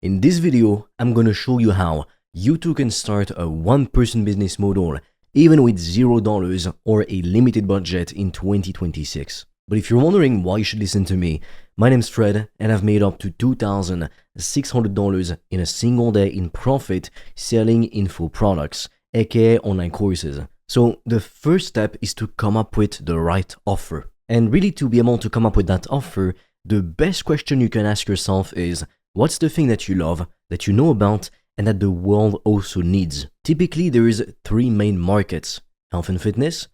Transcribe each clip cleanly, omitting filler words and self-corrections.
In this video, I'm gonna show you how you too can start a one-person business model even with $0 or a limited budget in 2026. But if you're wondering why you should listen to me, my name's Fred and I've made up to $2,600 in a single day in profit selling info products, aka online courses. So the first step is to come up with the right offer. And really to be able to come up with that offer, the best question you can ask yourself is, what's the thing that you love, that you know about, and that the world also needs? Typically, there is three main markets: health and fitness,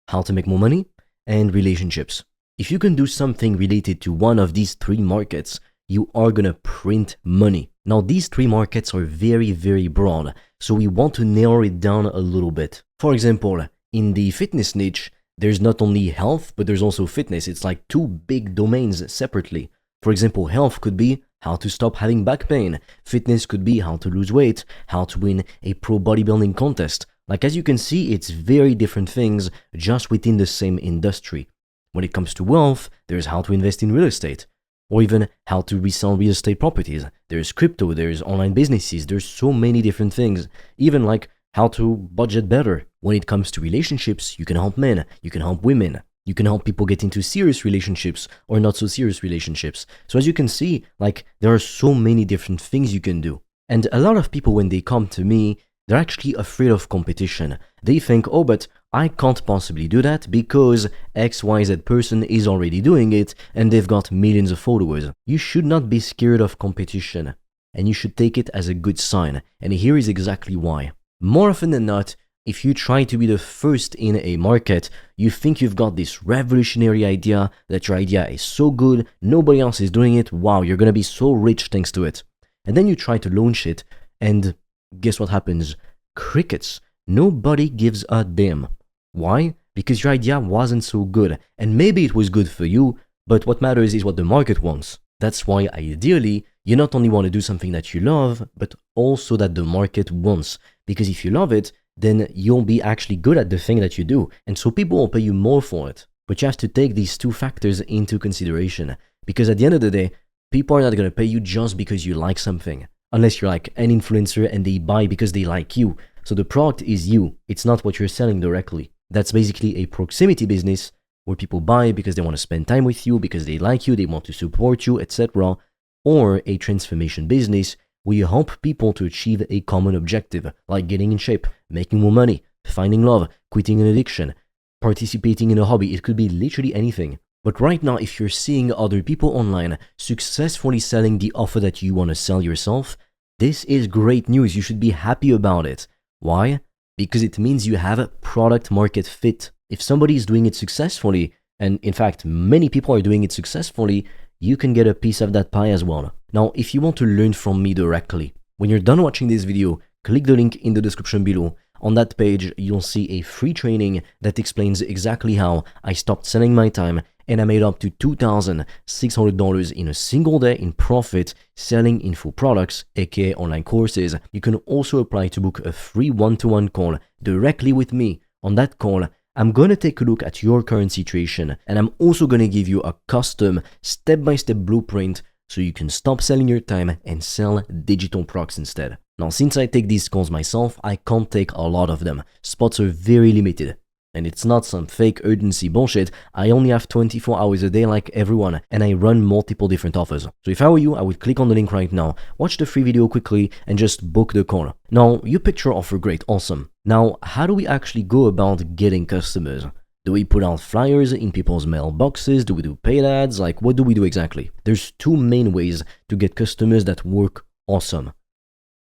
how to make more money, and relationships. If you can do something related to one of these three markets, you are gonna print money. Now, these three markets are very, very broad, so we want to narrow it down a little bit. For example, in the fitness niche, there's not only health, but there's also fitness. It's like two big domains separately. For example, health could be how to stop having back pain. Fitness could be how to lose weight, how to win a pro bodybuilding contest. Like, as you can see, it's very different things just within the same industry. When it comes to wealth, there's how to invest in real estate, or even how to resell real estate properties. There's crypto, there's online businesses, there's so many different things. Even like how to budget better. When it comes to relationships, you can help men, you can help women. You can help people get into serious relationships or not so serious relationships. So as you can see, like, there are so many different things you can do. And a lot of people, when they come to me, they're actually afraid of competition. They think, oh, but I can't possibly do that because XYZ person is already doing it and they've got millions of followers. You should not be scared of competition, and you should take it as a good sign. And here is exactly why. More often than not, if you try to be the first in a market, you think you've got this revolutionary idea, that your idea is so good, nobody else is doing it, wow, you're gonna be so rich thanks to it. And then you try to launch it, and guess what happens? Crickets. Nobody gives a damn. Why? Because your idea wasn't so good, and maybe it was good for you, but what matters is what the market wants. That's why ideally, you not only want to do something that you love, but also that the market wants. Because if you love it, then you'll be actually good at the thing that you do. And so people will pay you more for it. But you have to take these two factors into consideration. Because at the end of the day, people are not going to pay you just because you like something. Unless you're like an influencer and they buy because they like you. So the product is you. It's not what you're selling directly. That's basically a proximity business where people buy because they want to spend time with you, because they like you, they want to support you, etc. Or a transformation business where you help people to achieve a common objective, like getting in shape, making more money, finding love, quitting an addiction, participating in a hobby. It could be literally anything. But right now, if you're seeing other people online successfully selling the offer that you want to sell yourself, this is great news. You should be happy about it. Why? Because it means you have a product market fit. If somebody is doing it successfully, and in fact, many people are doing it successfully, you can get a piece of that pie as well. Now, if you want to learn from me directly, when you're done watching this video, click the link in the description below. On that page, you'll see a free training that explains exactly how I stopped selling my time and I made up to $2,600 in a single day in profit selling info products, aka online courses. You can also apply to book a free one-to-one call directly with me. On that call, I'm going to take a look at your current situation, and I'm also going to give you a custom step-by-step blueprint so you can stop selling your time and sell digital products instead. Now, since I take these calls myself, I can't take a lot of them. Spots are very limited. And it's not some fake urgency bullshit. I only have 24 hours a day like everyone, and I run multiple different offers. So if I were you, I would click on the link right now, watch the free video quickly, and just book the call. Now, you picked your offer, great, awesome. Now, how do we actually go about getting customers? Do we put out flyers in people's mailboxes? Do we do paid ads? Like, what do we do exactly? There's two main ways to get customers that work awesome: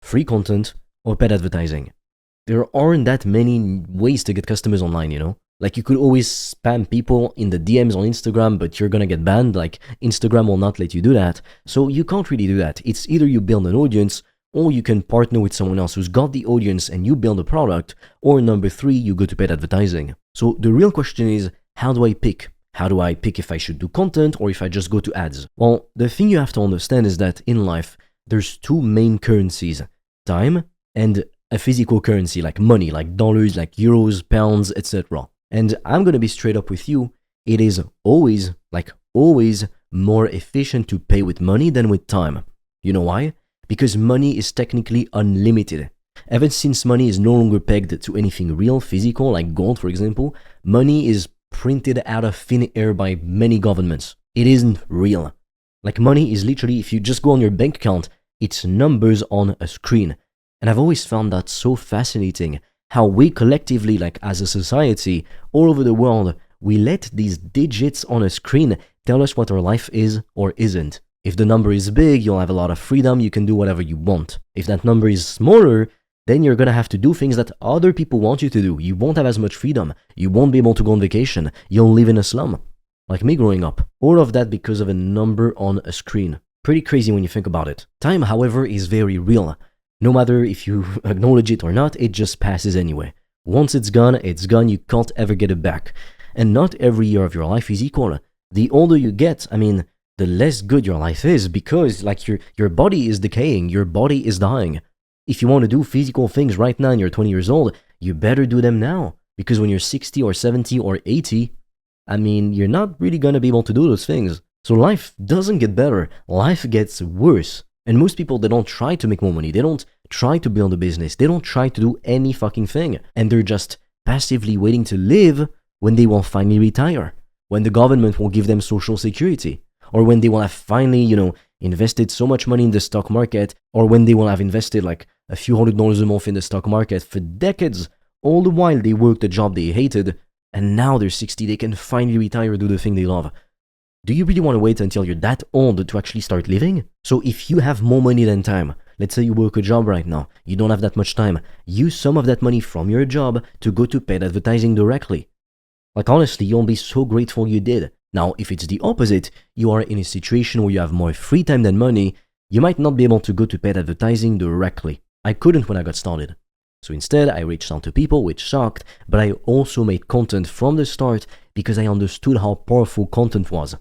free content or paid advertising. There aren't that many ways to get customers online, you know? Like, you could always spam people in the DMs on Instagram, but you're gonna get banned. Like, Instagram will not let you do that. So you can't really do that. It's either you build an audience, or you can partner with someone else who's got the audience and you build a product, or number three, you go to paid advertising. So the real question is, how do I pick? How do I pick if I should do content or if I just go to ads? Well, the thing you have to understand is that in life, there's two main currencies: time and a physical currency, like money, like dollars, like euros, pounds, etc. And I'm gonna be straight up with you. It is always, like always, more efficient to pay with money than with time. You know why? because money is technically unlimited. Ever since money is no longer pegged to anything real, physical, like gold for example, money is printed out of thin air by many governments. It isn't real. Like money is literally, if you just go on your bank account, it's numbers on a screen. And I've always found that so fascinating, how we collectively, like as a society, all over the world, we let these digits on a screen tell us what our life is or isn't. If the number is big, you'll have a lot of freedom, you can do whatever you want. If that number is smaller, then you're gonna have to do things that other people want you to do. You won't have as much freedom. You won't be able to go on vacation. You'll live in a slum. Like me growing up. All of that because of a number on a screen. Pretty crazy when you think about it. Time, however, is very real. No matter if you acknowledge it or not, it just passes anyway. Once it's gone, you can't ever get it back. And not every year of your life is equal. The older you get, the less good your life is because like your body is decaying, your body is dying. If you want to do physical things right now and you're 20 years old, you better do them now. Because when you're 60 or 70 or 80, you're not really going to be able to do those things. So life doesn't get better, life gets worse. And most people, they don't try to make more money, they don't try to build a business, they don't try to do any fucking thing. And they're just passively waiting to live when they will finally retire, when the government will give them social security, or when they will have finally, invested so much money in the stock market, or when they will have invested like a few $100s a month in the stock market for decades, all the while they worked a job they hated, and now they're 60, they can finally retire, do the thing they love. Do you really want to wait until you're that old to actually start living? So if you have more money than time, let's say you work a job right now, you don't have that much time, use some of that money from your job to go to paid advertising directly. Like honestly, you'll be so grateful you did. Now, if it's the opposite, you are in a situation where you have more free time than money, you might not be able to go to paid advertising directly. I couldn't when I got started. So instead, I reached out to people, which sucked, but I also made content from the start because I understood how powerful content was.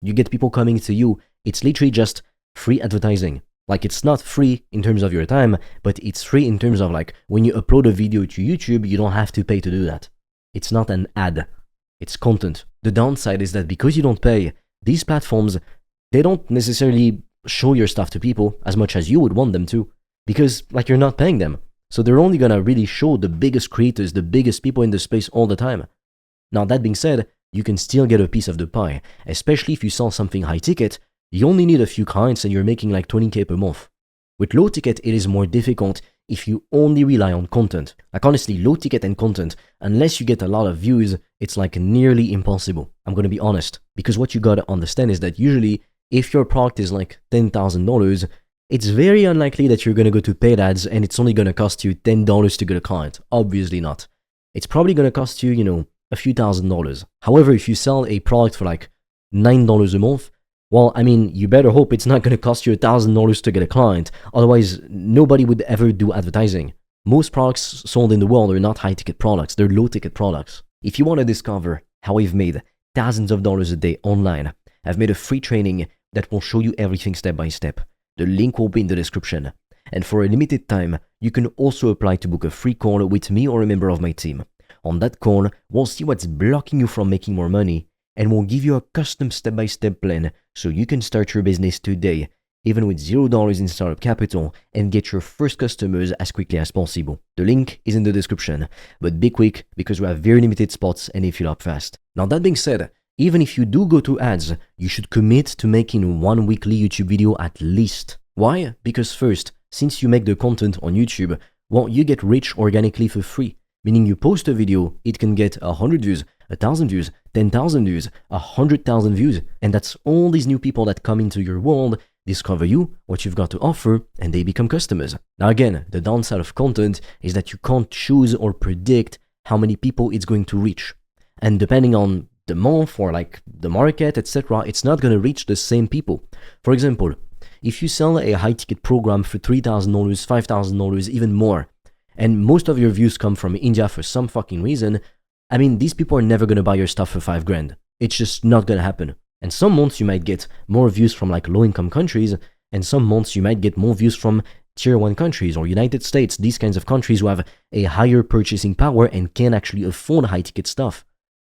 You get people coming to you, it's literally just free advertising. Like it's not free in terms of your time, but it's free in terms of like when you upload a video to YouTube, you don't have to pay to do that. It's not an ad, it's content. The downside is that because you don't pay, these platforms, they don't necessarily show your stuff to people as much as you would want them to, because like you're not paying them. So they're only gonna really show the biggest creators, the biggest people in the space all the time. Now that being said, you can still get a piece of the pie, especially if you sell something high ticket. You only need a few clients and you're making like 20k per month. With low ticket, it is more difficult if you only rely on content. Like honestly, low ticket and content, unless you get a lot of views, it's like nearly impossible. I'm gonna be honest, because what you gotta understand is that usually if your product is like $10,000, it's very unlikely that you're gonna go to paid ads and it's only gonna cost you $10 to get a client. Obviously not. It's probably gonna cost you, a few $1,000s. However, if you sell a product for like $9 a month, well, you better hope it's not going to cost you $1,000 to get a client. Otherwise, nobody would ever do advertising. Most products sold in the world are not high-ticket products. They're low-ticket products. If you want to discover how I've made thousands of dollars a day online, I've made a free training that will show you everything step by step. The link will be in the description. And for a limited time, you can also apply to book a free call with me or a member of my team. On that call, we'll see what's blocking you from making more money, and we'll give you a custom step-by-step plan so you can start your business today, even with $0 in startup capital, and get your first customers as quickly as possible. The link is in the description, but be quick because we have very limited spots and they fill up fast. Now that being said, even if you do go to ads, you should commit to making one weekly YouTube video at least. Why? Because first, since you make the content on YouTube, well, you get rich organically for free. Meaning you post a video, it can get 100 views, 1,000 views, 10,000 views, 100,000 views, and that's all these new people that come into your world, discover you, what you've got to offer, and they become customers. Now again, the downside of content is that you can't choose or predict how many people it's going to reach. And depending on the month or like the market, etc., it's not going to reach the same people. For example, if you sell a high-ticket program for $3,000, $5,000, even more, and most of your views come from India for some fucking reason, these people are never gonna buy your stuff for $5,000. It's just not gonna happen. And some months you might get more views from like low-income countries, and some months you might get more views from tier 1 countries or United States, these kinds of countries who have a higher purchasing power and can actually afford high-ticket stuff.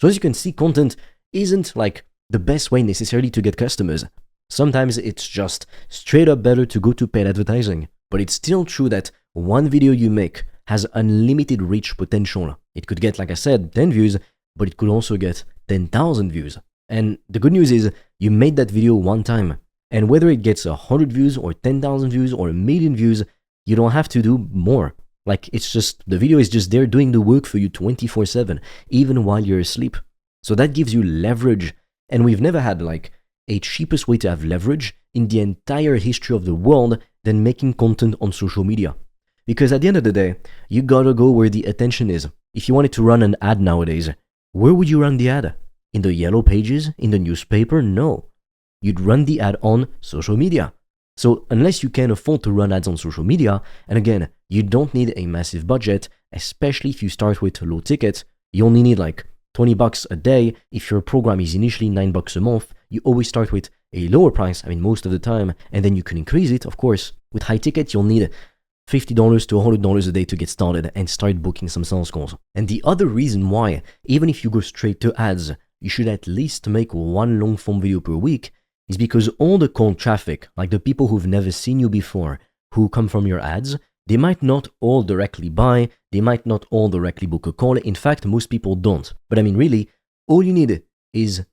So as you can see, content isn't like the best way necessarily to get customers. Sometimes it's just straight up better to go to paid advertising. But it's still true that one video you make has unlimited reach potential. It could get, like I said, 10 views, but it could also get 10,000 views. And the good news is you made that video one time. And whether it gets 100 views or 10,000 views or a million views, you don't have to do more. Like, it's just, the video is just there doing the work for you 24/7, even while you're asleep. So that gives you leverage. And we've never had like a cheapest way to have leverage in the entire history of the world than making content on social media. Because at the end of the day, you gotta go where the attention is. If you wanted to run an ad nowadays, where would you run the ad? In the yellow pages? In the newspaper? No. You'd run the ad on social media. So unless you can afford to run ads on social media, and again, you don't need a massive budget, especially if you start with low ticket, you only need like $20 a day. If your program is initially $9 a month, you always start with a lower price, most of the time, and then you can increase it, of course. With high ticket, you'll need $50 to $100 a day to get started and start booking some sales calls. And the other reason why, even if you go straight to ads, you should at least make one long form video per week is because all the cold traffic, like the people who've never seen you before, who come from your ads, they might not all directly buy, they might not all directly book a call. In fact, most people don't. But really, all you need is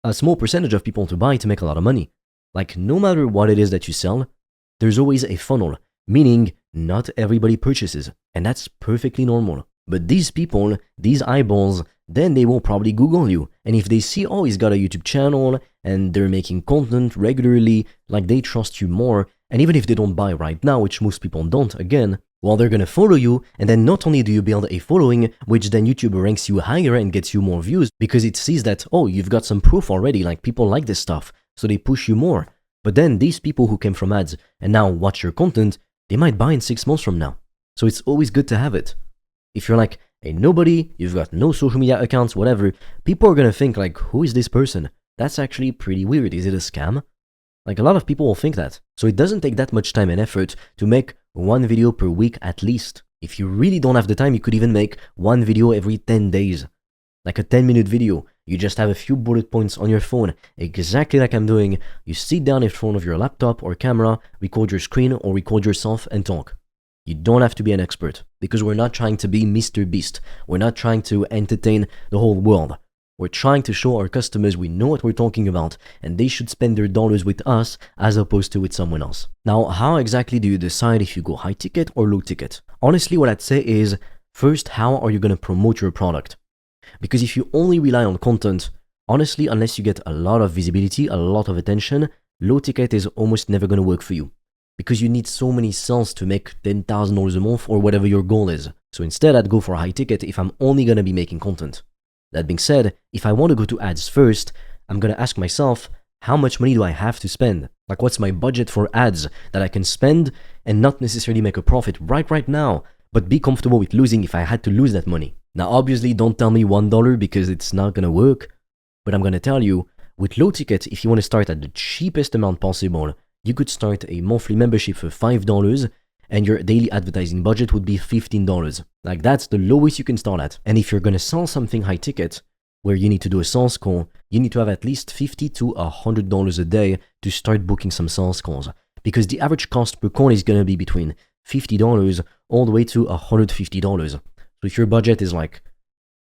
a small percentage of people to buy to make a lot of money. Like, no matter what it is that you sell, there's always a funnel, meaning not everybody purchases, and that's perfectly normal. But these people, these eyeballs, then they will probably Google you. And if they see, oh, he's got a YouTube channel and they're making content regularly, like they trust you more. And even if they don't buy right now, which most people don't, again, well, they're gonna follow you. And then not only do you build a following, which then YouTube ranks you higher and gets you more views because it sees that, oh, you've got some proof already, like people like this stuff. So they push you more. But then these people who came from ads and now watch your content, they might buy in 6 months from now. So it's always good to have it. If you're like a nobody, you've got no social media accounts, whatever, people are gonna think like, who is this person? That's actually pretty weird. Is it a scam? Like, a lot of people will think that. So it doesn't take that much time and effort to make one video per week at least. If you really don't have the time, you could even make one video every 10 days. Like a 10-minute video. You just have a few bullet points on your phone, exactly like I'm doing. You sit down in front of your laptop or camera, record your screen or record yourself and talk. You don't have to be an expert because we're not trying to be Mr. Beast. We're not trying to entertain the whole world. We're trying to show our customers we know what we're talking about and they should spend their dollars with us as opposed to with someone else. Now, how exactly do you decide if you go high ticket or low ticket? Honestly, what I'd say is, first, how are you going to promote your product? Because if you only rely on content, honestly, unless you get a lot of visibility, a lot of attention, low ticket is almost never going to work for you. Because you need so many sales to make $10,000 a month or whatever your goal is. So instead, I'd go for a high ticket if I'm only going to be making content. That being said, if I want to go to ads first, I'm going to ask myself, how much money do I have to spend? Like, what's my budget for ads that I can spend and not necessarily make a profit right now, but be comfortable with losing if I had to lose that money? Now, obviously, don't tell me $1 because it's not going to work, but I'm going to tell you, with low ticket, if you want to start at the cheapest amount possible, you could start a monthly membership for $5 and your daily advertising budget would be $15. Like, that's the lowest you can start at. And if you're going to sell something high ticket, where you need to do a sales call, you need to have at least $50 to $100 a day to start booking some sales calls. Because the average cost per call is going to be between $50 all the way to $150. So if your budget is like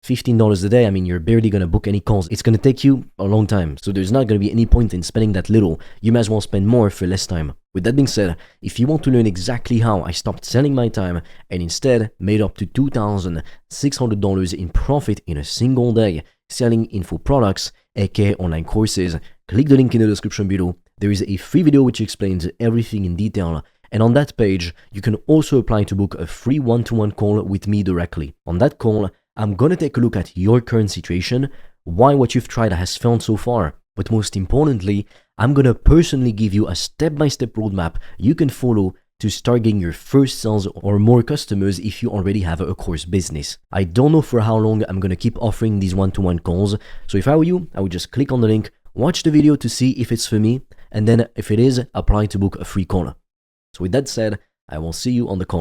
$15 a day, you're barely going to book any calls. It's going to take you a long time. So there's not going to be any point in spending that little. You might as well spend more for less time. With that being said, if you want to learn exactly how I stopped selling my time and instead made up to $2,600 in profit in a single day selling info products, aka online courses, click the link in the description below. There is a free video which explains everything in detail. And on that page, you can also apply to book a free one-to-one call with me directly. On that call, I'm gonna take a look at your current situation, why what you've tried has failed so far, but most importantly, I'm gonna personally give you a step-by-step roadmap you can follow to start getting your first sales or more customers if you already have a course business. I don't know for how long I'm gonna keep offering these one-to-one calls, so if I were you, I would just click on the link, watch the video to see if it's for me, and then if it is, apply to book a free call. So with that said, I will see you on the call.